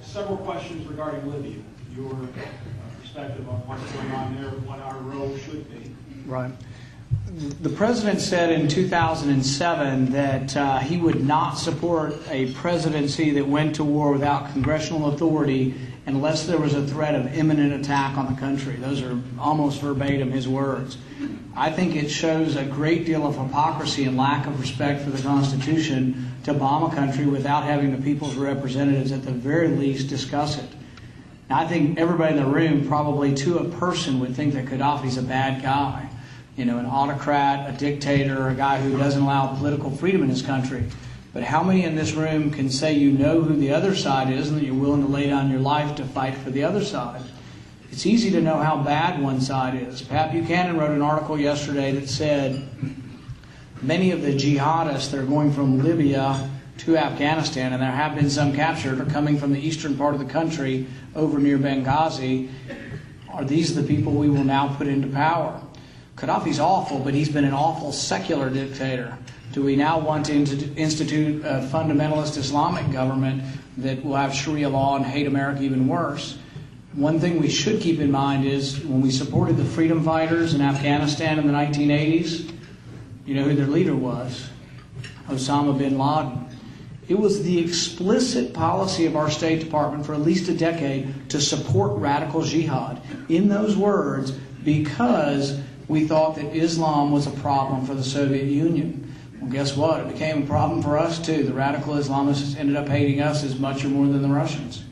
several questions regarding Libya. Your perspective on what's going on there, what our role should be. Right. The president said in 2007 that he would not support a presidency that went to war without congressional authority unless there was a threat of imminent attack on the country. Those are almost verbatim his words. I think it shows a great deal of hypocrisy and lack of respect for the Constitution to bomb a country without having the people's representatives at the very least discuss it. Now, I think everybody in the room probably to a person would think that Gaddafi's a bad guy. You know, an autocrat, a dictator, a guy who doesn't allow political freedom in his country. But how many in this room can say you know who the other side is and that you're willing to lay down your life to fight for the other side? It's easy to know how bad one side is. Pat Buchanan wrote an article yesterday that said many of the jihadists that are going from Libya to Afghanistan, and there have been some captured, are coming from the eastern part of the country over near Benghazi. Are these the people we will now put into power? Gaddafi's awful, but he's been an awful secular dictator. Do we now want to institute a fundamentalist Islamic government that will have Sharia law and hate America even worse? One thing we should keep in mind is when we supported the freedom fighters in Afghanistan in the 1980s, you know who their leader was? Osama bin Laden. It was the explicit policy of our State Department for at least a decade to support radical jihad. In those words, because we thought that Islam was a problem for the Soviet Union. Well, guess what? It became a problem for us too. The radical Islamists ended up hating us as much or more than the Russians.